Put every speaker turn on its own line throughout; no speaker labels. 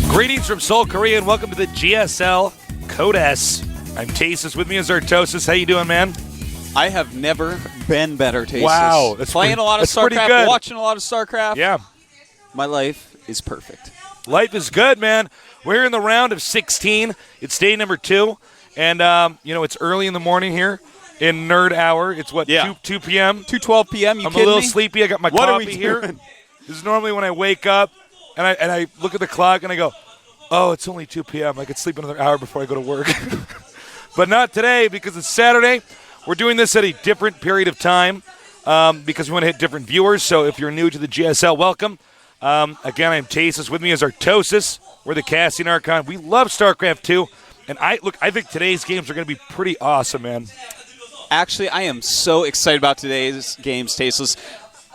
Greetings from Seoul, Korea, and welcome to the GSL Code S. I'm Tasis. With me is Ro16. How you doing, man?
I have never been better, Tasis.
Wow.
Playing a lot of StarCraft, watching a lot of StarCraft.
Yeah.
My life is perfect.
Life is good, man. We're in the round of 16. It's day number 2. And, it's early in the morning here in Nerd Hour. It's, 2 p.m.?
2:12 p.m.,
I'm a little sleepy. I got my coffee here. This is normally when I wake up and I look at the clock and I go, oh, it's only 2 p.m. I could sleep another hour before I go to work. But not today because it's Saturday. We're doing this at a different period of time because we want to hit different viewers. So if you're new to the GSL, welcome. Again, I'm Tasis. With me is Ro16. We're the casting archon. We love StarCraft 2. And I think today's games are going to be pretty awesome, man.
Actually, I am so excited about today's games, Tasis.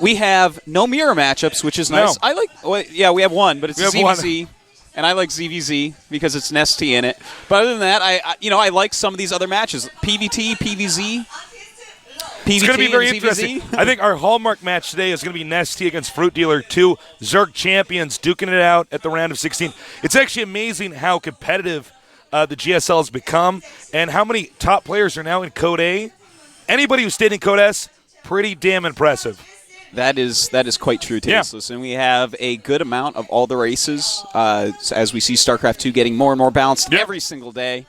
We have no mirror matchups, which is nice.
No.
We have one, but it's ZVZ. And I like ZVZ because it's Nesty in it. But other than that, I like some of these other matches. PVT, PVZ.
It's going to be very
ZVZ.
interesting. I think our hallmark match today is going to be Nesty against Fruit Dealer, 2 Zerg champions duking it out at the round of 16. It's actually amazing how competitive the GSL has become and how many top players are now in Code A. Anybody who stayed in Code S, pretty damn impressive.
That is quite true, Tasteless. Yeah. And we have a good amount of all the races as we see StarCraft 2 getting more and more balanced every single day.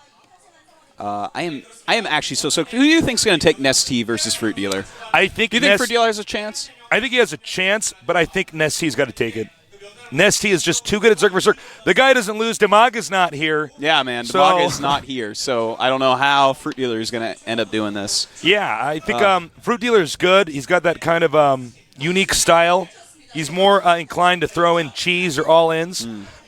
I am actually so stoked. Who do you think is going to take Nesty versus Fruit Dealer?
Do you think
Fruit Dealer has a chance?
I think he has a chance, but I think Nesty's got to take it. Nesty is just too good at Zerg vs. Zerg. The guy doesn't lose. Damaga's not here.
Yeah, man. Damaga is not here, so I don't know how Fruit Dealer is going to end up doing this.
Yeah, I think Fruit Dealer is good. He's got that kind of unique style. He's more inclined to throw in cheese or all-ins.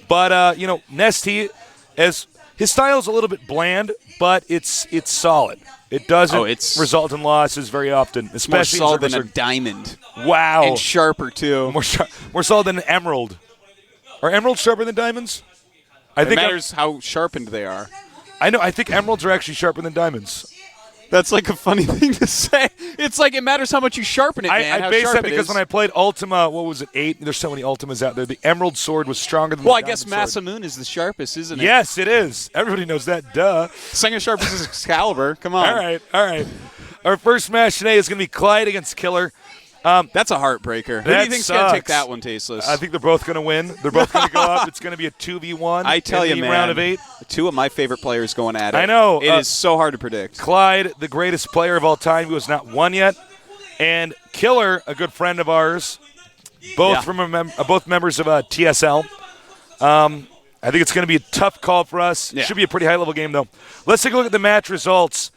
But, Nesty, his style is a little bit bland, but it's solid. It doesn't result in losses very often, especially
more solid than a diamond.
Wow.
And sharper, too.
More solid than an emerald. Are emeralds sharper than diamonds?
It matters how sharpened they are.
I know. I think emeralds are actually sharper than diamonds.
That's like a funny thing to say. It's like it matters how much you sharpen it, man.
I base that because when I played Ultima, 8? There's so many Ultimas out there. The emerald sword was stronger than the diamond sword.
Well, I guess Masamune is the sharpest, isn't it?
Yes, it is. Everybody knows that. Duh.
Second sharpest is Excalibur. Come on.
All right. Our first match today is going to be Clide against Killer.
That's a heartbreaker. Who do you think's going to take that one, Tasteless?
I think they're both going to win. They're both going to go up. It's going to be a 2v1.
I tell you, man.
Round of 8.
2 of my favorite players going at it.
I know.
It is so hard to predict.
Clyde, the greatest player of all time, who has not won yet, and Killer, a good friend of ours, both both members of TSL. I think it's going to be a tough call for us. Yeah. It should be a pretty high-level game, though. Let's take a look at the match results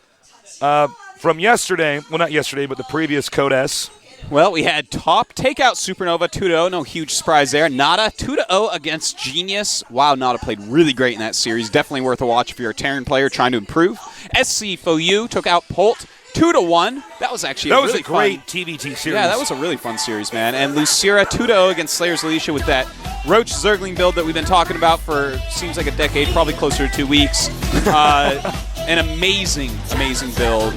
from yesterday. Well, not yesterday, but the previous Code S.
Well, we had top takeout Supernova 2-0. No huge surprise there. Nada 2-0 against Genius. Wow, Nada played really great in that series. Definitely worth a watch if you're a Terran player trying to improve. SC Foyu took out Polt 2-1. That was actually a really
great TVT series.
Yeah, that was a really fun series, man. And Lucira 2-0 against Slayer's Alicia with that Roach Zergling build that we've been talking about for seems like a decade, probably closer to 2 weeks. An amazing, amazing build.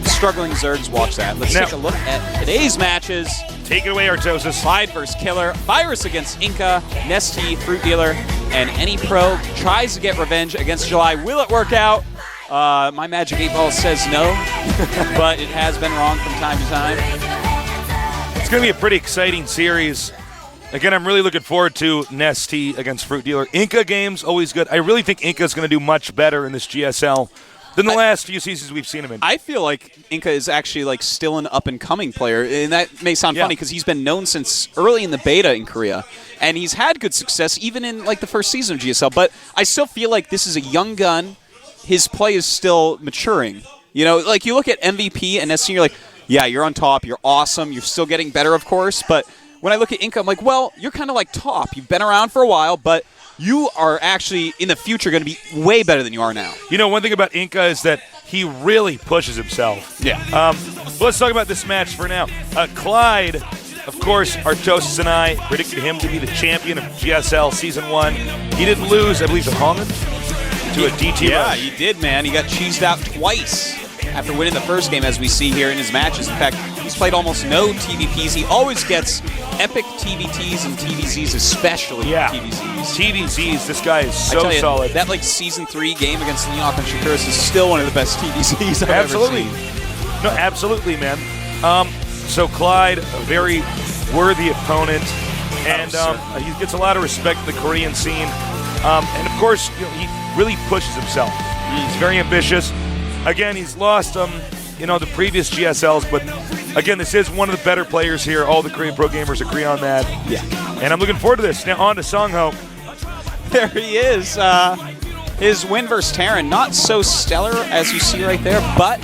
Struggling Zergs, watch that. Let's take a look at today's matches.
Take it away, Ro16.
Clyde versus Killer, Virus against Inca, Nesty, Fruit Dealer, and any pro tries to get revenge against July. Will it work out? My Magic 8 Ball says no, but it has been wrong from time to time.
It's going to be a pretty exciting series. Again, I'm really looking forward to Nesty against Fruit Dealer. Inca games, always good. I really think Inca's going to do much better in this GSL than the last few seasons we've seen him in.
I feel like Inca is actually still an up-and-coming player, and that may sound funny because he's been known since early in the beta in Korea, and he's had good success even in the first season of GSL, but I still feel like this is a young gun. His play is still maturing. You look at MVP and SC, you're like, yeah, you're on top, you're awesome, you're still getting better, of course, but when I look at Inca, I'm like, well, you're kind of like top. You've been around for a while, but you are actually, in the future, going to be way better than you are now.
One thing about Inca is that he really pushes himself.
Yeah.
Let's talk about this match for now. Clyde of course, Ro16 and I predicted him to be the champion of GSL Season 1. He didn't lose, I believe, to Holland, to a DT
Yeah,
run.
he did, man. He got cheesed out twice after winning the first game, as we see here in his matches. In fact, he's played almost no TVPs. He always gets epic TVTs and TVZs, especially TVZs.
TVZs, this guy is
I
so
tell you,
solid.
That Season 3 game against Leonov and Shakuris is still one of the best TVZs I've
Absolutely.
ever seen.
No, absolutely, man. So Clide, a very worthy opponent, and he gets a lot of respect in the Korean scene. And of course, he really pushes himself. He's very ambitious. Again, he's lost, the previous GSLs, but again, this is one of the better players here. All the Korean pro gamers agree on that.
Yeah.
And I'm looking forward to this. Now on to Songho.
There he is. His win versus Terran, not so stellar as you see right there, but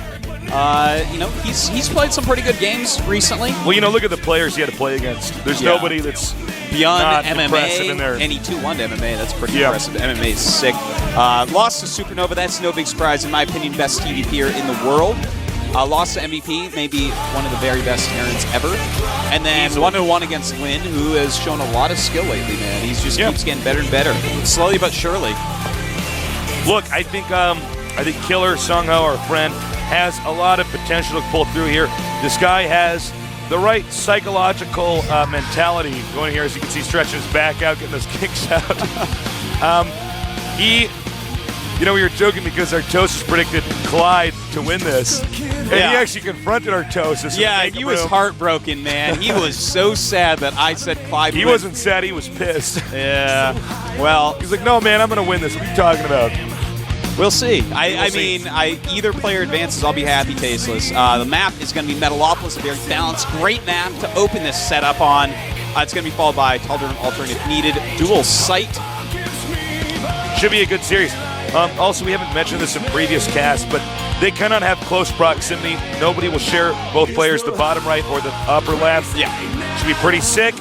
he's played some pretty good games recently.
Well, look at the players he had to play against. There's nobody that's
beyond
not
MMA,
impressive in there.
and he 2-1 to MMA. That's pretty impressive. MMA is sick. Lost to Supernova. That's no big surprise, in my opinion. Best TVPer in the world. Lost to MVP, maybe one of the very best Terrans ever. And then 1-1 against Lin, who has shown a lot of skill lately, man. He's just keeps getting better and better, slowly but surely.
Look, I think Killer Songho, our friend, has a lot of potential to pull through here. This guy has the right psychological mentality going here. As you can see, stretching his back out, getting those kicks out. We were joking because Ro16 predicted Clide to win this. And he actually confronted Ro16.
Yeah, he was heartbroken, man. He was so sad that I said Clide
He wasn't sad, he was pissed.
Yeah, well.
He's like, no, man, I'm going to win this. What are you talking about?
We'll see. I mean, either player advances, I'll be happy, Tasteless. The map is going to be Metalopolis, a very balanced, great map to open this setup on. It's going to be followed by Tal'Darim Alternate if needed. Dual Sight.
Should be a good series. Also, we haven't mentioned this in previous casts, but they cannot have close proximity. Nobody will share both players, the bottom right or the upper left.
Yeah.
Should be pretty sick.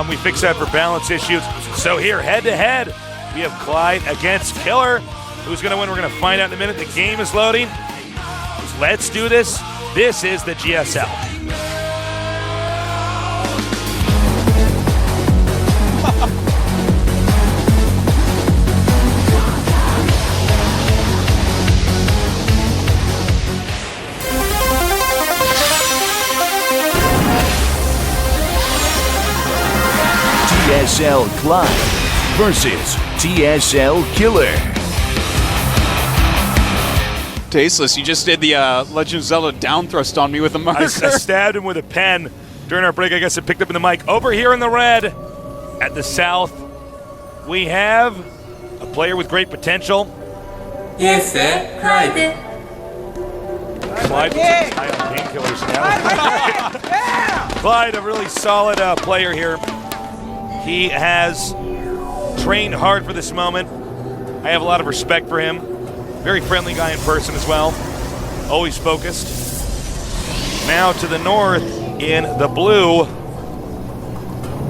We fix that for balance issues. So here, head-to-head, we have Clide against Killer. Who's going to win? We're going to find out in a minute. The game is loading. Let's do this. This is the GSL.
TSL Clide versus TSL Killer.
Tasteless, you just did the Legend of Zelda down thrust on me with a marker.
I stabbed him with a pen during our break. I guess it picked up in the mic. Over here in the red, at the south, we have a player with great potential.
Yes, sir. Clide.
Clide is high on painkillers now. Clide, a really solid player here. He has trained hard for this moment. I have a lot of respect for him. Very friendly guy in person as well. Always focused. Now to the north in the blue,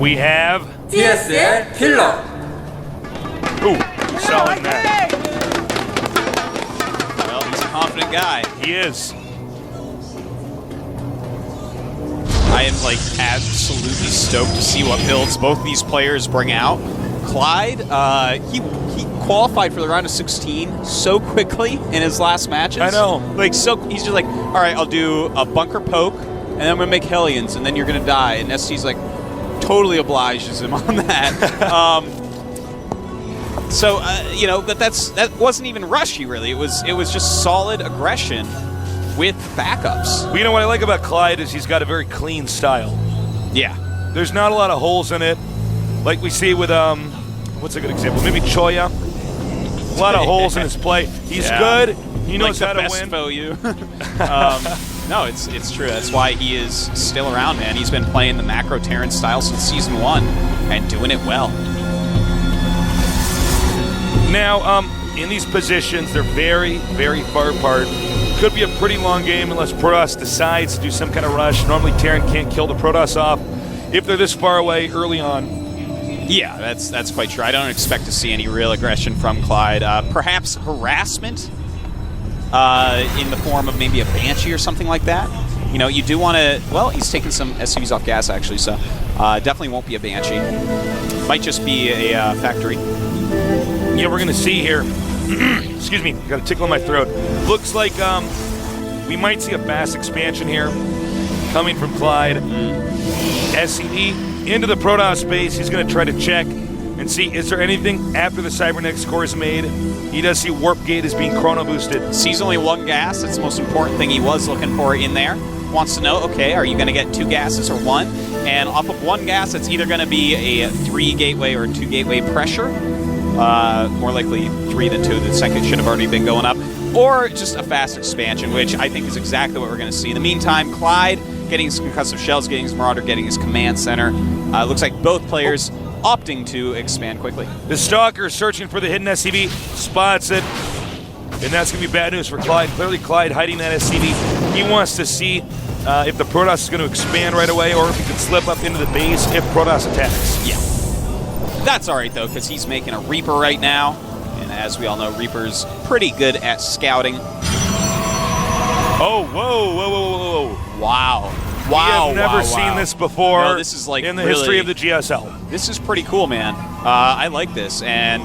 we have...
Yes, sir. Killer.
Ooh, solid match.
Well, he's a confident guy.
He is.
I am absolutely stoked to see what builds both these players bring out. Clide, he qualified for the round of 16 so quickly in his last matches.
I know.
He's just like, all right, I'll do a bunker poke, and then I'm gonna make Hellions, and then you're gonna die. And ST's like, totally obliges him on that. But that wasn't even rushy really. It was just solid aggression with backups.
Well, you know what I like about Clide is he's got a very clean style.
Yeah.
There's not a lot of holes in it, like we see with what's a good example? Maybe Choya. A lot of holes in his play. He's good. He knows how to win.
No, it's true. That's why he is still around, man. He's been playing the macro Terran style since Season 1 and doing it well.
Now, in these positions, they're very, very far apart. Could be a pretty long game unless Protoss decides to do some kind of rush. Normally, Terran can't kill the Protoss off if they're this far away early on.
Yeah, that's quite true. I don't expect to see any real aggression from Clide. Perhaps harassment in the form of maybe a Banshee or something like that. You know, you do want to, well, he's taking some SCVs off gas, actually, so definitely won't be a Banshee. Might just be a factory.
Yeah, we're going to see here. Excuse me, got a tickle in my throat. Looks like we might see a fast expansion here coming from Clide. SCV into the Protoss base. He's going to try to check and see, is there anything after the Cybernetics core is made? He does see Warp Gate is being chrono boosted.
Sees only one gas. That's the most important thing he was looking for in there. Wants to know, okay, are you going to get 2 gases or 1? And off of 1 gas, it's either going to be a 3 gateway or 2 gateway pressure. More likely 3 than 2. The second should have already been going up. Or just a fast expansion, which I think is exactly what we're going to see. In the meantime, Clide getting his concussive shells, getting his Marauder, getting his command center. Looks like both players opting to expand quickly.
The Stalker searching for the hidden SCV, spots it, and that's going to be bad news for Clide. Clearly Clide hiding that SCV. He wants to see if the Protoss is going to expand right away or if he can slip up into the base if Protoss attacks.
Yeah. That's all right, though, because he's making a Reaper right now, and as we all know, Reaper's pretty good at scouting.
Oh, whoa, whoa, whoa, whoa, whoa.
Wow.
We have never seen this before.
No, this is like
in the
really,
history of the GSL.
This is pretty cool, man. I like this, and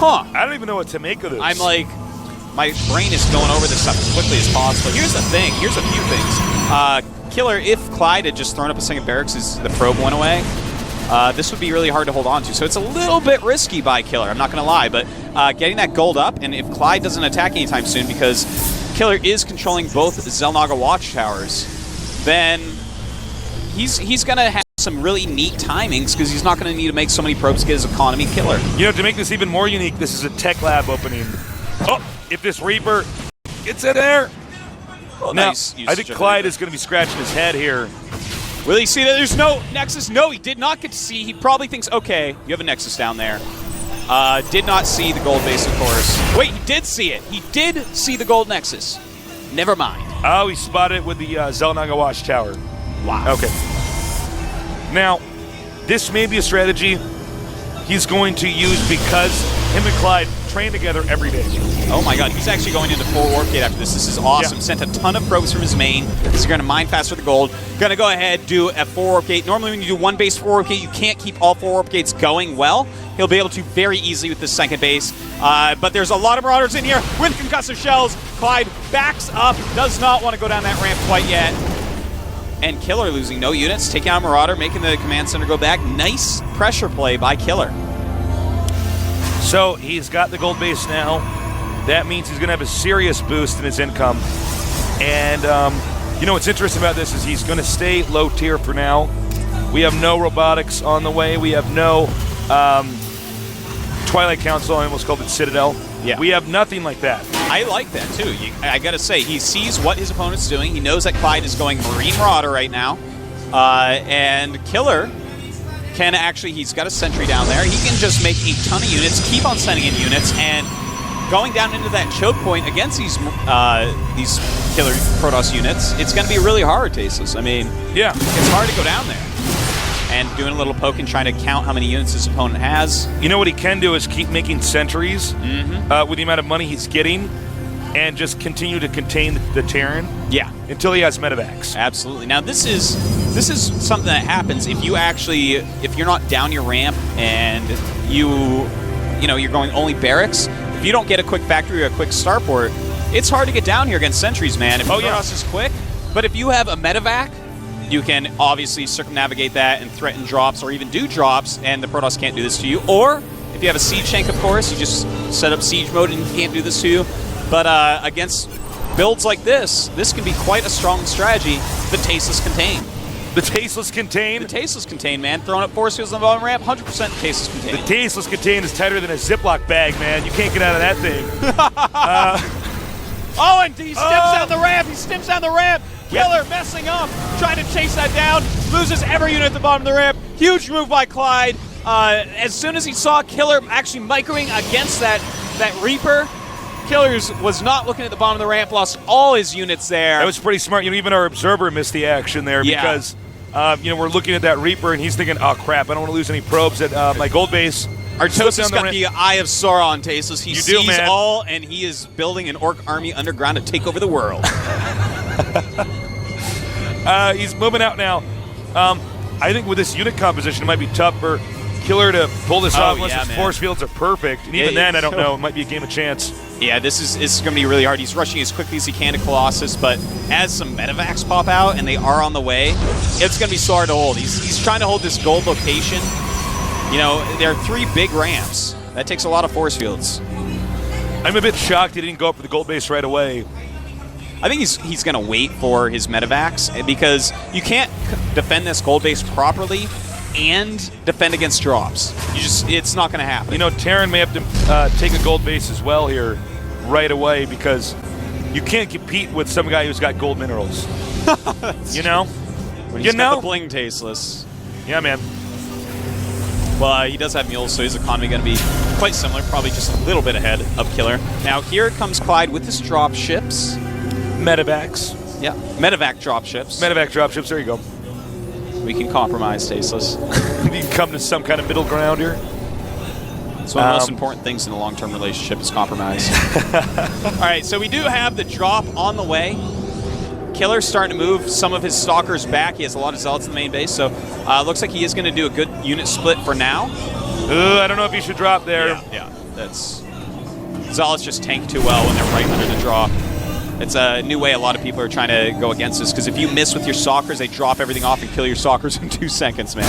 I
don't even know what to make of this.
I'm like, my brain is going over this stuff as quickly as possible. Here's the thing. Here's a few things. Killer, if Clide had just thrown up a second barracks as the probe went away, this would be really hard to hold on to. So it's a little bit risky by Killer, I'm not going to lie. But getting that gold up, and if Clide doesn't attack anytime soon, because Killer is controlling both Xel'Naga watchtowers, then he's going to have some really neat timings because he's not going to need to make so many probes to get his economy Killer.
You know, to make this even more unique, this is a tech lab opening. Oh, if this Reaper gets in there.
Well,
now,
nice.
I think Clide is going to be scratching his head here.
Will he see that there's no Nexus? No, he did not get to see. He probably thinks, okay, you have a Nexus down there. Did not see the gold base, of course. Wait, he did see it. He did see the gold Nexus. Never mind.
Oh, he spotted it with the Xel'Naga watchtower.
Wow.
Okay. Now, this may be a strategy he's going to use because him and Clide train together every day.
Oh my god, he's actually going into 4 Warp Gate after this. This is awesome.
Yeah.
Sent a ton of probes from his main. He's going to mine fast for the gold. Going to go ahead, do a 4 Warp Gate. Normally when you do 1 base 4 Warp Gate, you can't keep all 4 Warp Gates going well. He'll be able to very easily with this second base. But there's a lot of Marauders in here with concussive shells. Clide backs up, does not want to go down that ramp quite yet. And Killer losing no units, taking out Marauder, making the command center go back. Nice pressure play by Killer.
So he's got the gold base now. That means he's going to have a serious boost in his income. And, you know, what's interesting about this is he's going to stay low tier for now. We have no robotics on the way. We have no Twilight Council. I almost called it Citadel.
Yeah.
We have nothing like that.
I like that, too. I got to say, he sees what his opponent's doing. He knows that Clide is going Marine Marauder right now. And Killer can actually, he's got a sentry down there. He can just make a ton of units, keep on sending in units, and going down into that choke point against these Killer Protoss units, it's going to be really hard, Tasteless. I mean,
yeah,
it's hard to go down there. And doing a little poke and trying to count how many units his opponent has.
You know what he can do is keep making sentries with the amount of money he's getting and just continue to contain the Terran.
Yeah.
Until he has medevacs.
Absolutely. Now this is something that happens if you're not down your ramp and you're going only barracks. If you don't get a quick factory or a quick starport, it's hard to get down here against sentries, man. If Protoss is quick, but if you have a medevac, you can obviously circumnavigate that and threaten drops or even do drops, and the Protoss can't do this to you. Or if you have a siege tank, of course, you just set up siege mode and he can't do this to you. But against builds like this can be quite a strong strategy. The Tasteless Contain.
The Tasteless Contain?
The Tasteless Contain, man. Throwing up force fields on the bottom ramp, 100% Tasteless Contain.
The Tasteless Contain is tighter than a Ziploc bag, man. You can't get out of that thing.
Oh, and he steps down the ramp. He steps down the ramp. Killer messing up, trying to chase that down. Loses every unit at the bottom of the ramp. Huge move by Clide. As soon as he saw Killer actually microing against that Reaper, Killers was not looking at the bottom of the ramp, lost all his units there.
That was pretty smart. You know, even our observer missed the action there because, we're looking at that Reaper and he's thinking, oh crap, I don't want to lose any probes at my gold base.
Artosis got the Eye of Sauron, Tasteless. He sees
man.
all, and he is building an orc army underground to take over the world.
He's moving out now. I think with this unit composition, it might be tough for Killer to pull this off unless his force fields are perfect. And even then, I don't know. It might be a game of chance.
Yeah, this is going to be really hard. He's rushing as quickly as he can to Colossus, but as some medevacs pop out and they are on the way, it's going to be so hard to hold. He's trying to hold this gold location. You know, there are 3 big ramps. That takes a lot of force fields.
I'm a bit shocked he didn't go up for the gold base right away.
I think he's going to wait for his medevacs because you can't defend this gold base properly and defend against drops. It's not going to happen.
You know, Terran may have to take a gold base as well here right away because you can't compete with some guy who's got gold minerals. You know?
When he's got the bling tasteless.
Yeah, man.
Well, he does have mules, so his economy going to be quite similar, probably just a little bit ahead of Killer. Now, here comes Clide with his drop ships.
Medevacs.
Yeah, medevac drop ships.
Medevac drop ships, there you go.
We can compromise Tasteless.
You can come to some kind of middle ground here.
It's one of the most important things in a long-term relationship is compromise. All right, so we do have the drop on the way. Killer's starting to move some of his stalkers back. He has a lot of zealots in the main base, so looks like he is going to do a good unit split for now.
I don't know if he should drop there.
Yeah, that's... Zealots just tank too well when they're right under the drop. It's a new way a lot of people are trying to go against this, because if you miss with your stalkers, they drop everything off and kill your stalkers in 2 seconds, man.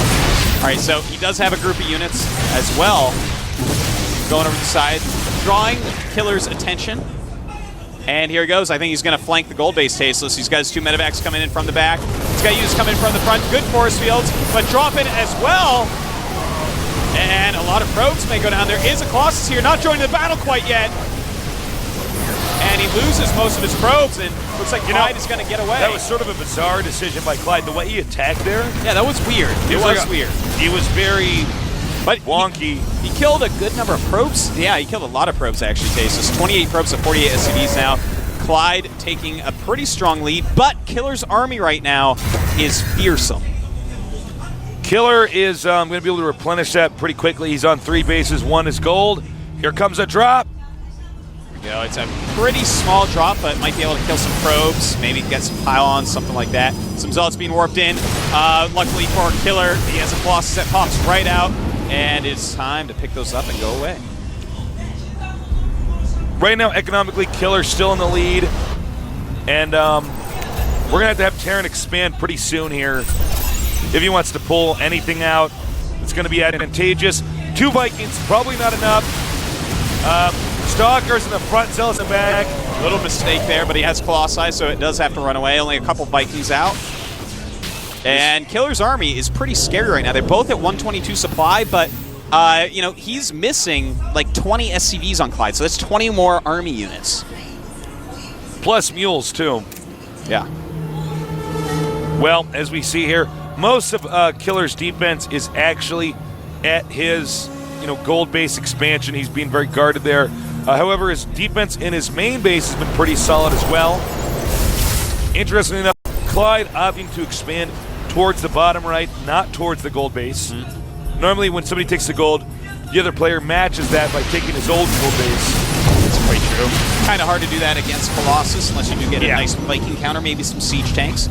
All right, so he does have a group of units as well going over the side, drawing Killer's attention. And here he goes. I think he's going to flank the gold base Tasteless. He's got his 2 medevacs coming in from the back. He's got units coming in from the front. Good force fields, but drop in as well. And a lot of probes may go down. There is a Colossus here, not joining the battle quite yet. And he loses most of his probes, and looks like Clide is going to get away.
That was sort of a bizarre decision by Clide. The way he attacked there.
Yeah, that was weird. It was weird.
He was very wonky.
He killed a good number of probes. Yeah, he killed a lot of probes, actually, Tasteless. 28 probes to 48 SCVs now. Clyde taking a pretty strong lead, but Killer's army right now is fearsome.
Killer is going to be able to replenish that pretty quickly. He's on 3 bases. 1 is gold. Here comes a drop.
You know, it's a pretty small drop, but might be able to kill some probes, maybe get some pylons, something like that. Some zealots being warped in. Luckily for Killer, he has a Colossus that pops right out, and it's time to pick those up and go away.
Right now, economically, Killer's still in the lead, and we're going to have Terran expand pretty soon here. If he wants to pull anything out, it's going to be advantageous. 2 Vikings, probably not enough. Stalkers in the front, Zealots in the back.
Little mistake there, but he has Colossi, so it does have to run away. Only a couple Vikings out. And Killer's army is pretty scary right now. They're both at 122 supply, but you know, he's missing like 20 SCVs on Clide, so that's 20 more army units.
Plus mules, too.
Yeah.
Well, as we see here, most of Killer's defense is actually at his gold base expansion. He's being very guarded there. However, his defense in his main base has been pretty solid as well. Interestingly enough, Clide opting to expand towards the bottom right, not towards the gold base. Normally, when somebody takes the gold, the other player matches that by taking his old gold base.
That's quite true. Kind of hard to do that against Colossus unless you do get a nice Viking counter, maybe some siege tanks.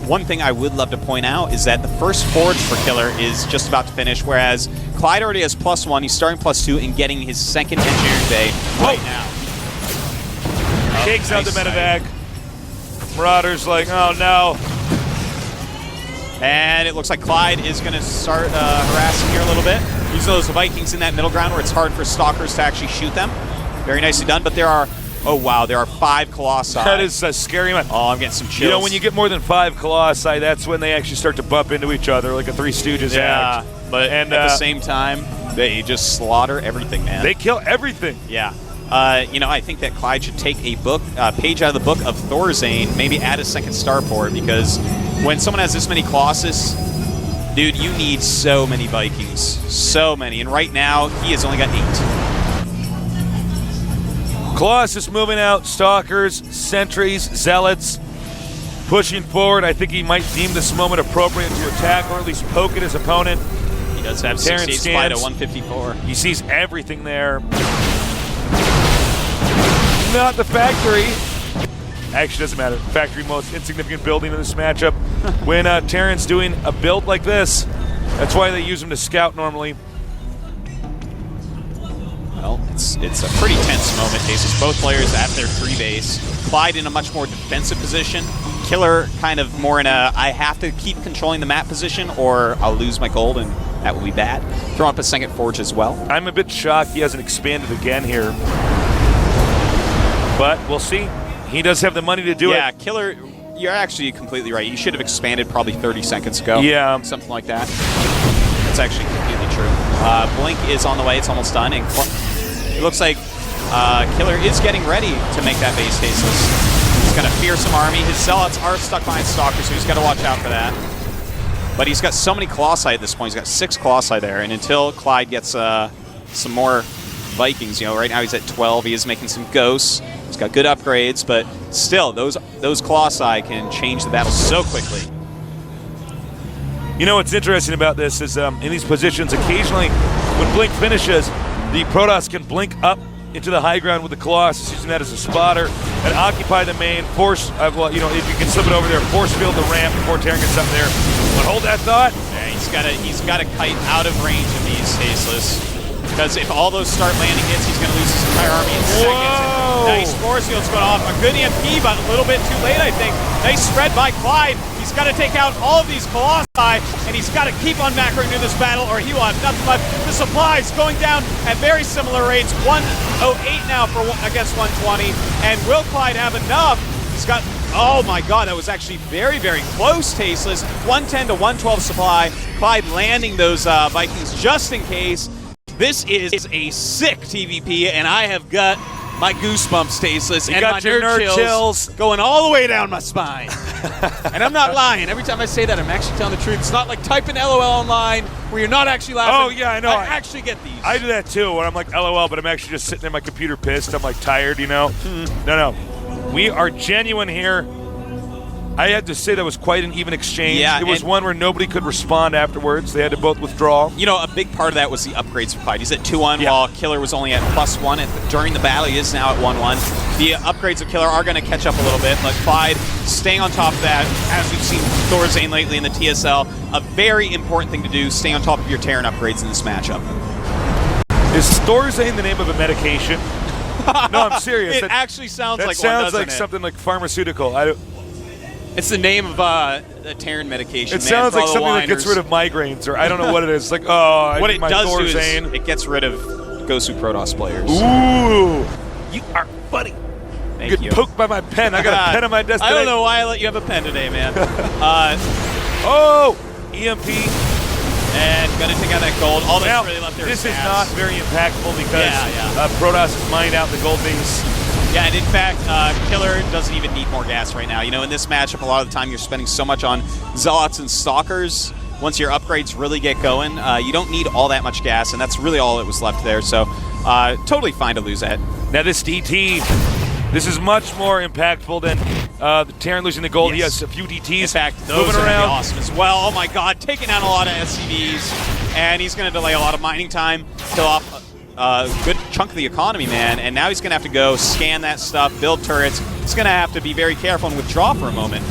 One thing I would love to point out is that the first forge for Killer is just about to finish, whereas Clide already has +1. He's starting +2 and getting his 2nd engineering bay right now.
Takes out the medevac. Marauder's like, oh no.
And it looks like Clide is going to start harassing here a little bit. Using those Vikings in that middle ground where it's hard for stalkers to actually shoot them. Very nicely done, but there are... Oh, wow, there are 5 Colossi.
That is a scary one.
Oh, I'm getting some chills.
You know, when you get more than 5 Colossi, that's when they actually start to bump into each other like a Three Stooges act.
But at the same time, they just slaughter everything, man.
They kill everything.
Yeah. You know, I think that Clide should take a page out of the book of Thorzane, maybe add a 2nd starport, because when someone has this many Colossus, dude, you need so many Vikings. So many. And right now, he has only got 8.
Colossus moving out, Stalkers, Sentries, Zealots, pushing forward. I think he might deem this moment appropriate to attack or at least poke at his opponent.
He does have 68 supply to 154.
He sees everything there. Not the factory. Actually, doesn't matter. Factory most insignificant building in this matchup. When Terran's doing a build like this, that's why they use him to scout normally.
Well, it's a pretty tense moment, Aces. Both players at their 3 base. Clyde in a much more defensive position. Killer kind of more in a I have to keep controlling the map position or I'll lose my gold and that will be bad. Throw up a second forge as well.
I'm a bit shocked he hasn't expanded again here. But we'll see. He does have the money to do it.
Yeah, Killer, you're actually completely right. You should have expanded probably 30 seconds ago.
Yeah.
Something like that. That's actually completely true. Blink is on the way. It's almost done. And it looks like Killer is getting ready to make that base tasteless. He's got a fearsome army. His zealots are stuck behind Stalker, so he's got to watch out for that. But he's got so many Colossi at this point. He's got 6 Colossi there. And until Clide gets some more Vikings, right now he's at 12. He is making some ghosts. He's got good upgrades, but still, those Colossi can change the battle so quickly.
You know what's interesting about this is in these positions, occasionally when Blink finishes, the Protoss can blink up into the high ground with the Colossus, using that as a spotter, and occupy the main, force, if you can slip it over there, force field the ramp before Terran gets up there. But hold that thought.
Yeah, he's got to kite out of range of these Tasteless. Because if all those start landing hits, he's going to lose his entire army in seconds. Nice force field's going off. A good EMP, but a little bit too late, I think. Nice spread by Clide. He's got to take out all of these Colossi, and he's got to keep on macroing through this battle, or he will have nothing left. The supplies going down at very similar rates. 108 now against 120. And will Clide have enough? He's got... Oh my god, that was actually very, very close, Tasteless. 110 to 112 supply. Clide landing those Vikings just in case. This is a sick TVP, and I have got my goosebumps, Tasteless, and my nerd chills going all the way down my spine. And I'm not lying. Every time I say that, I'm actually telling the truth. It's not like typing LOL online where you're not actually laughing.
Oh, yeah, I know.
I actually get these.
I do that, too, when I'm like, LOL, but I'm actually just sitting in my computer pissed. I'm, like, tired, No. We are genuine here. I had to say that was quite an even exchange.
Yeah,
it was one where nobody could respond afterwards. They had to both withdraw.
A big part of that was the upgrades for Clyde. He's at 2-1, while Killer was only at +1 during the battle. He is now at 1-1. The upgrades of Killer are going to catch up a little bit, but Clyde staying on top of that, as we've seen Thorazane lately in the TSL, a very important thing to do, stay on top of your Terran upgrades in this matchup.
Is Thorazane the name of a medication? No, I'm serious.
It actually sounds like one,
sounds
doesn't
like
it?
something like pharmaceutical.
It's the name of a Terran medication.
It sounds like something that gets rid of migraines, or I don't know what it is. Like, what it does do is
it gets rid of Gosu Protoss players.
Ooh, you are funny.
Thank you.
Get poked by my pen. I got a pen on my desk.
I don't know why I let you have a pen today, man.
EMP.
And gonna take out that gold. All that's really left there
this
is
is not very impactful because Protoss is mined out the gold base.
Yeah, and in fact, Killer doesn't even need more gas right now. In this matchup, a lot of the time you're spending so much on Zealots and Stalkers. Once your upgrades really get going, you don't need all that much gas, and that's really all that was left there. So, totally fine to lose that.
Now this DT, this is much more impactful than the Terran losing the gold.
Yes.
He has a few DTs.
In fact, those
moving
are
around.
be awesome as well. Oh my god, taking out a lot of SCVs, and he's going to delay a lot of mining time, kill off a good chunk of the economy, man, and now he's going to have to go scan that stuff, build turrets. He's going to have to be very careful and withdraw for a moment.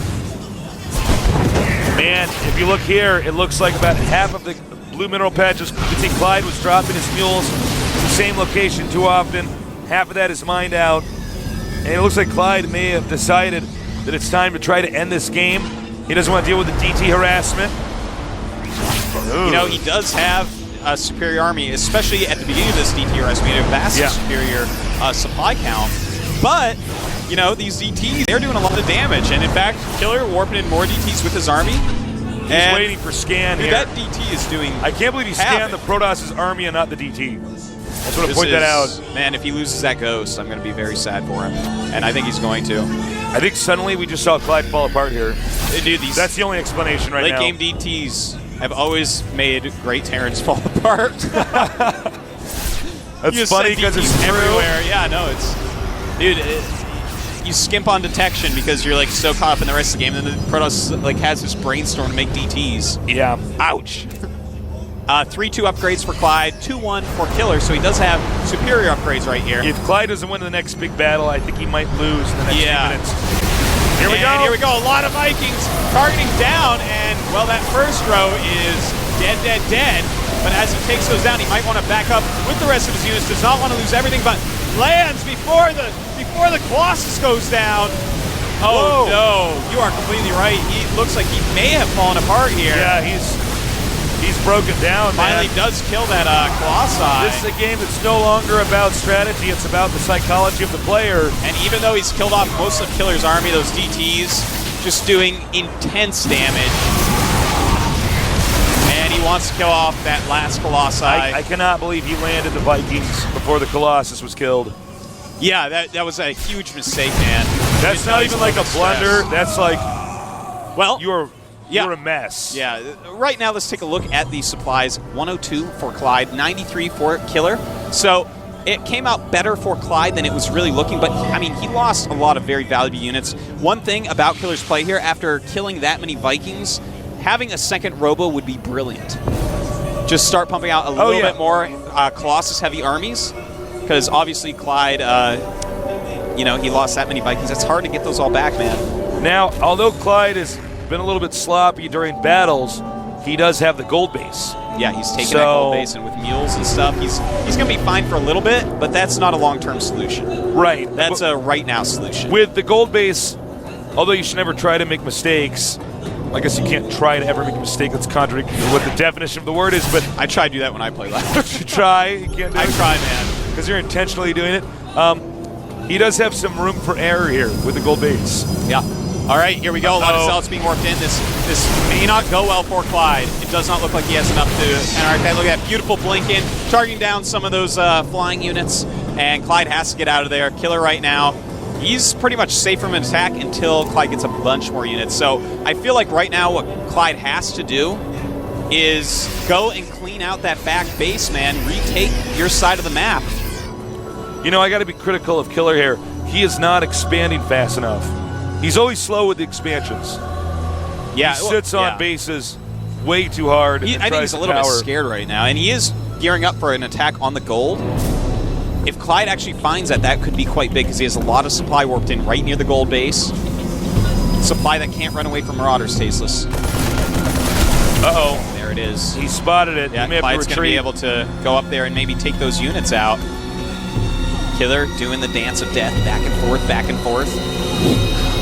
Man, if you look here, it looks like about half of the blue mineral patches. You can see Clyde was dropping his mules in the same location too often. Half of that is mined out. And it looks like Clyde may have decided that it's time to try to end this game. He doesn't want to deal with the DT harassment.
He does have a superior army, especially at the beginning of this DT harassment. A vastly superior supply count. But, these DTs, they're doing a lot of damage. And in fact, Killer warping in more DTs with his army.
He's waiting for scan here.
That DT is doing
I can't believe he scanned the Protoss' army and not the DT. I just want to point that out.
Man, if he loses that ghost, I'm going to be very sad for him. And I think he's going to.
I think suddenly we just saw Clyde fall apart here.
Dude,
that's the only explanation right now.
Late game DTs have always made great Terrans fall apart.
That's funny because it's
everywhere. Yeah, no, it's... Dude, you skimp on detection because you're so caught up in the rest of the game, and then the Protoss has this brainstorm to make DTs.
Yeah.
Ouch. 3-2 upgrades for Clyde, 2-1 for Killer, so he does have superior upgrades right here.
If Clyde doesn't win the next big battle, I think he might lose in the next few minutes. Here we go.
Here we go. A lot of Vikings targeting down, and, well, that first row is dead, dead, dead. But as he takes those down, he might want to back up with the rest of his units. Does not want to lose everything, but lands before the Colossus goes down. Oh, whoa. No. You are completely right. He looks like he may have fallen apart here.
Yeah, he's broken down,
Finally
man.
does kill that Colossi.
This is a game that's no longer about strategy. It's about the psychology of the player.
And even though he's killed off most of Killer's army, those DTs just doing intense damage. And he wants to kill off that last Colossi.
I cannot believe he landed the Vikings before the Colossus was killed.
Yeah, that was a huge mistake, man.
That's not even like a blunder. That's like,
well,
you're a mess.
Yeah. Right now, let's take a look at the supplies. 102 for Clide, 93 for Killer. So it came out better for Clide than it was really looking, but I mean, he lost a lot of very valuable units. One thing about Killer's play here, after killing that many Vikings, having a second Robo would be brilliant. Just start pumping out a little bit more Colossus-heavy armies, because obviously Clide, he lost that many Vikings. It's hard to get those all back, man.
Now, although Clide has been a little bit sloppy during battles, he does have the gold base.
Yeah, he's taking that gold base, and with mules and stuff, he's going to be fine for a little bit, but that's not a long-term solution.
Right.
That's a right-now solution.
With the gold base, although you should never try to make mistakes, I guess you can't try to ever make a mistake that's contrary to what the definition of the word is, but
I try to do that when I play live.
you try, you can't do it.
I try, man.
Because you're intentionally doing it. He does have some room for error here with the gold base.
Yeah. All right, here we go. A lot of zealots being worked in. This may not go well for Clide. It does not look like he has enough to counteract that. Look at that beautiful blink in, targeting down some of those flying units, and Clide has to get out of there. Killer right now, he's pretty much safe from an attack until Clide gets a bunch more units. So I feel like right now what Clide has to do is go and clean out that back base, man. Retake your side of the map.
You know, I got to be critical of Killer here. He is not expanding fast enough. He's always slow with the expansions.
Yeah,
he sits on bases way too hard.
I think he's a little bit scared right now, and he is gearing up for an attack on the gold. If Clide actually finds that could be quite big, because he has a lot of supply warped in right near the gold base. Supply that can't run away from Marauders, Tasteless. Uh-oh. There it is.
He spotted it.
Yeah,
he may
Clyde's
have to
going to be able to go up there and maybe take those units out. Killer doing the dance of death, back and forth, back and forth.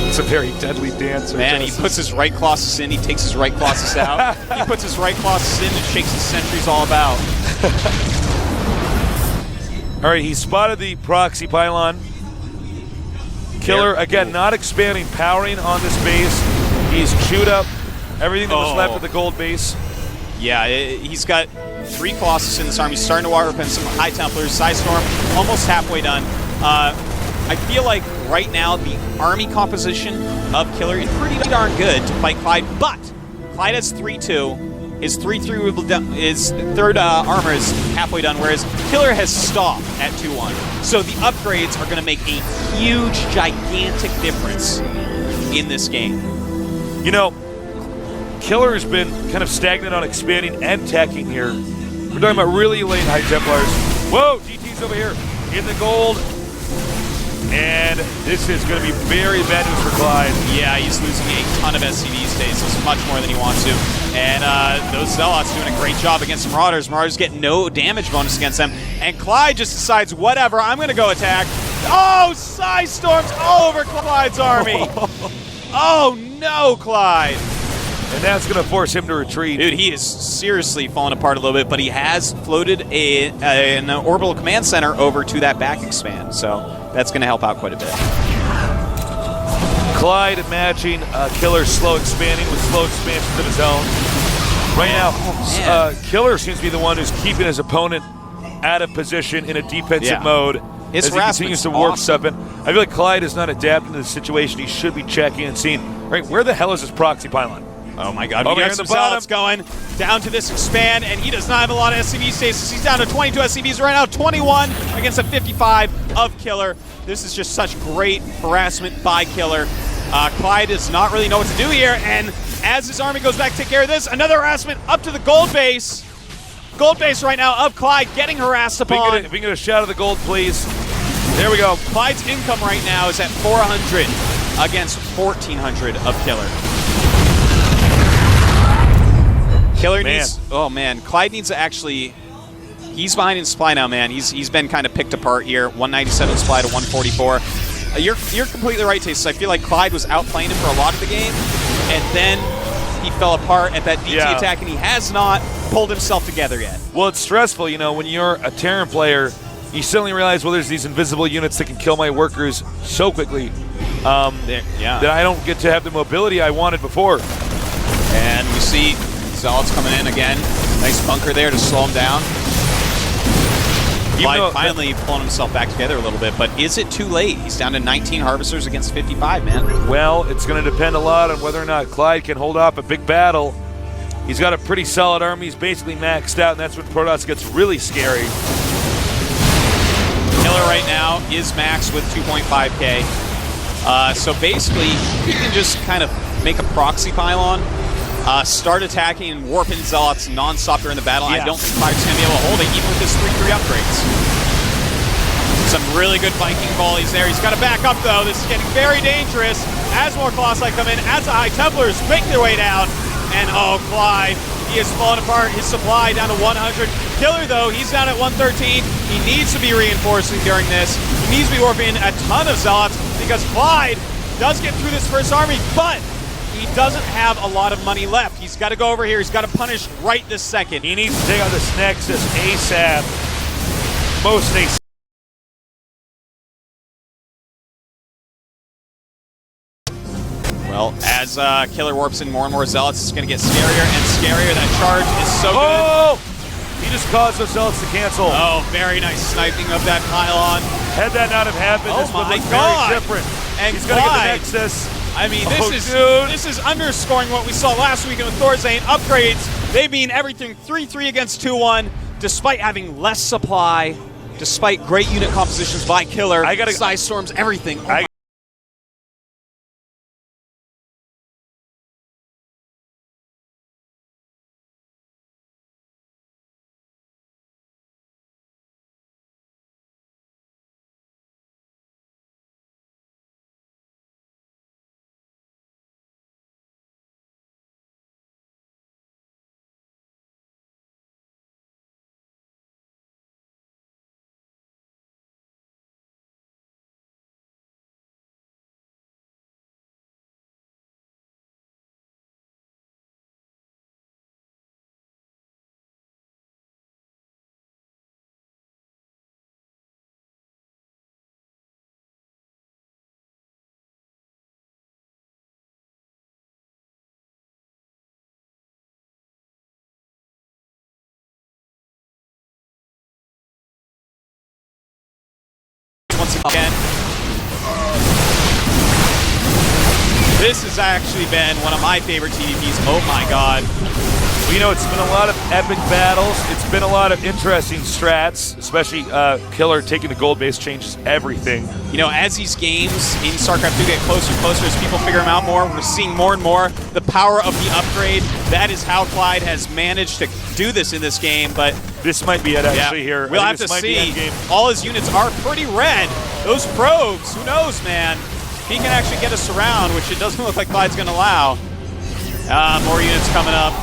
It's a very deadly dance.
Man, he puts his right Colossus in, he takes his right Colossus out. He puts his right Colossus in and shakes his sentries all about.
All right, he spotted the proxy pylon. Killer, again, not expanding, powering on this base. He's chewed up everything that was left of the gold base.
Yeah, he's got 3 Colossus in this army. He's starting to wire up in some High Templars. Storm almost halfway done. I feel like right now the army composition of Killer is pretty darn good to fight Clide, but Clide has 3-2. His 3-3, his third armor is halfway done, whereas Killer has stopped at 2-1. So the upgrades are going to make a huge, gigantic difference in this game.
You know, Killer has been kind of stagnant on expanding and teching here. We're talking about really late High Templars. Whoa, GT's over here in the gold. And this is going to be very bad news for Clide.
Yeah, he's losing a ton of SCVs today, so it's much more than he wants to. And those Zealots doing a great job against the Marauders. Marauders get no damage bonus against them. And Clide just decides, whatever, I'm going to go attack. Oh, Storms all over Clyde's army. Oh, no, Clide.
And that's going to force him to retreat.
Dude, he is seriously falling apart a little bit, but he has floated an orbital command center over to that back expand, so that's going to help out quite a bit.
Clide matching Killer's slow expanding with slow expansions of his own. Right now, Killer seems to be the one who's keeping his opponent out of position in a defensive mode.
His
as he continues to warp stuff in. I feel like Clide is not adapting to the situation. He should be checking and seeing, right, where the hell is this proxy pylon?
Oh my god, we got some Zealots going down to this expand, and he does not have a lot of SCV stasis. He's down to 22 SCVs right now, 21 against a 55 of Killer. This is just such great harassment by Killer. Clide does not really know what to do here, and as his army goes back to take care of this, another harassment up to the gold base. Gold base right now of Clide getting harassed upon.
If we can get a shot of the gold, please. There we go.
Clyde's income right now is at 400. against 1,400 of Killer. Killer needs... Oh, man. Clide needs to actually... He's behind in supply now, man. He's been kind of picked apart here. 197 supply to 144. You're completely right, Taste. I feel like Clide was outplaying him for a lot of the game, and then he fell apart at that DT attack, and he has not pulled himself together yet.
Well, it's stressful, you know, when you're a Terran player, you suddenly realize, well, there's these invisible units that can kill my workers so quickly that I don't get to have the mobility I wanted before.
And we see Zealots coming in again. Nice bunker there to slow him down. Clide finally pulling himself back together a little bit, but is it too late? He's down to 19 Harvesters against 55, man.
Well, it's going to depend a lot on whether or not Clide can hold off a big battle. He's got a pretty solid army. He's basically maxed out, and that's when Protoss gets really scary.
Killer right now is maxed with 2.5k. So basically, he can just kind of make a proxy pylon, start attacking and warping Zealots non-stop during the battle. I don't think Clide's going to be able to hold it, even with his 3-3 upgrades. Some really good Viking volleys there. He's got to back up, though. This is getting very dangerous as more Colossi come in, as the High Templars make their way down. And, oh, Clide, he is falling apart. His supply down to 100. Killer, though, he's down at 113. He needs to be reinforcing during this. He needs to be warping a ton of Zealots because Clide does get through this first army, but he doesn't have a lot of money left. He's got to go over here. He's got to punish right this second.
He needs to take out this Nexus ASAP. Most ASAP.
Well, as Killer warps in more and more Zealots, it's going to get scarier and scarier. That charge is so good.
Oh! He just caused those Zealots to cancel.
Oh, very nice sniping of that pylon.
Had that not have happened, this would look very different.
And
he's going to get the Nexus.
I mean, this is underscoring what we saw last weekend with Thorzane. Upgrades, they mean everything 3-3 against 2-1, despite having less supply, despite great unit compositions by Killer. Size storms, everything. Oh once again. This has actually been one of my favorite TDPs. Oh my god.
Well, you know, it's been a lot of epic battles. It's been a lot of interesting strats, especially Killer taking the gold base changes everything.
You know, as these games in StarCraft do get closer and closer, as people figure them out more, we're seeing more and more the power of the upgrade. That is how Clide has managed to do this in this game, but
this might be it actually here.
We'll have to see. All his units are pretty red. Those probes, who knows, man? He can actually get us around, which it doesn't look like Clide's going to allow. More units coming up.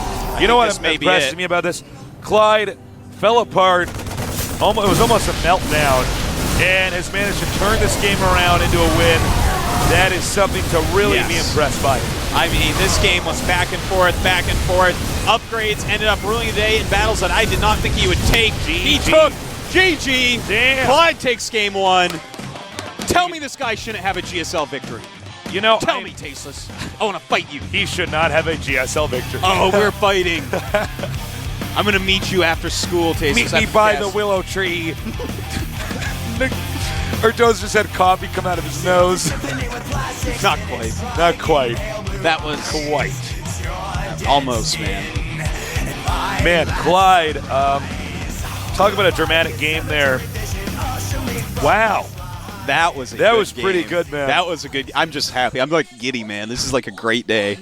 You know what impressed me about this? Clide fell apart. It was almost a meltdown, and has managed to turn this game around into a win. That is something to really be impressed by.
I mean, this game was back and forth, back and forth. Upgrades ended up ruling the day in battles that I did not think he would take. He took GG.
Damn.
Clyde takes game one. Tell me this guy shouldn't have a GSL victory.
You know,
tell me, Tasteless. I want to fight you.
He should not have a GSL victory.
Oh, we're fighting. I'm going to meet you after school, Tasteless.
Meet me by the willow tree. Erdo's just had coffee come out of his nose.
Not quite.
Not quite.
That was
quite.
Almost, man.
Man, Clide, talk about a dramatic game there. Wow.
That was
pretty good, man.
That was a good. I'm just happy. I'm like giddy, man. This is like a great day.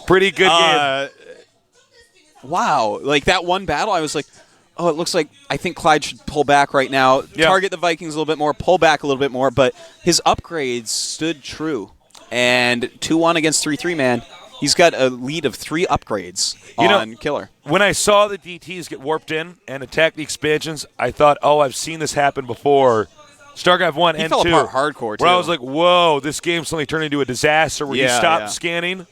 Pretty good game.
Wow, like that one battle, I was like, it looks like I think Clide should pull back right now, target the Vikings a little bit more, pull back a little bit more, but his upgrades stood true. And 2-1 against 3-3, man. He's got a lead of 3 upgrades on Killer.
When I saw the DTs get warped in and attack the expansions, I thought, I've seen this happen before. StarCraft 1 and 2.
He fell apart hardcore, too.
Where I was like, whoa, this game suddenly turned into a disaster where he stopped scanning.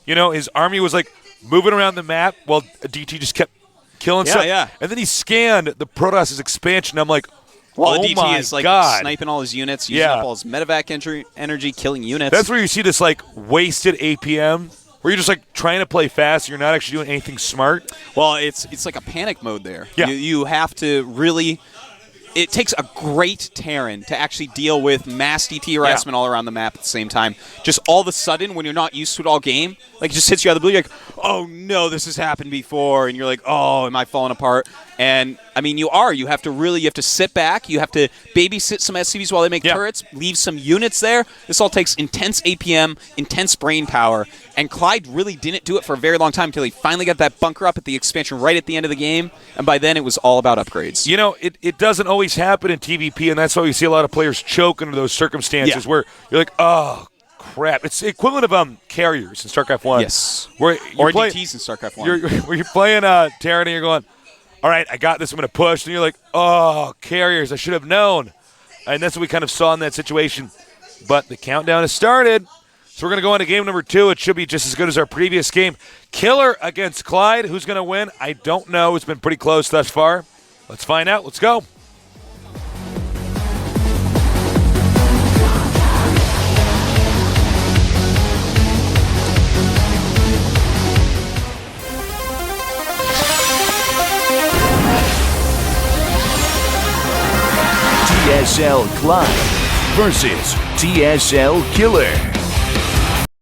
His army was like moving around the map while DT just kept killing stuff.
Yeah.
And then he scanned the Protoss's expansion. I'm like,
well,
the
DT is
God.
sniping all his units, using up all his medevac energy, killing units.
That's where you see this wasted APM where you're just trying to play fast. You're not actually doing anything smart.
Well, it's like a panic mode there.
Yeah.
You have to really. It takes a great Terran to actually deal with mass DT harassment all around the map at the same time. Just all of a sudden, when you're not used to it all game, it just hits you out of the blue. You're like, oh no, this has happened before, and you're like, oh, am I falling apart? And I mean, you have to sit back. You have to babysit some SCVs while they make turrets. Leave some units there. This all takes intense APM, intense brain power. And Clide really didn't do it for a very long time until he finally got that bunker up at the expansion right at the end of the game. And by then, it was all about upgrades.
It doesn't always happen in TVP, and that's why we see a lot of players choke under those circumstances where you're like, oh, crap. It's the equivalent of carriers in StarCraft 1.
Yes.
Or
DTs in StarCraft 1.
Where you're playing Terran and you're going, all right, I got this, I'm going to push. And you're like, oh, carriers, I should have known. And that's what we kind of saw in that situation. But the countdown has started. So we're going to go on to game number 2. It should be just as good as our previous game. Killer against Clide. Who's going to win? I don't know. It's been pretty close thus far. Let's find out. Let's go.
TSL Clide versus TSL Killer.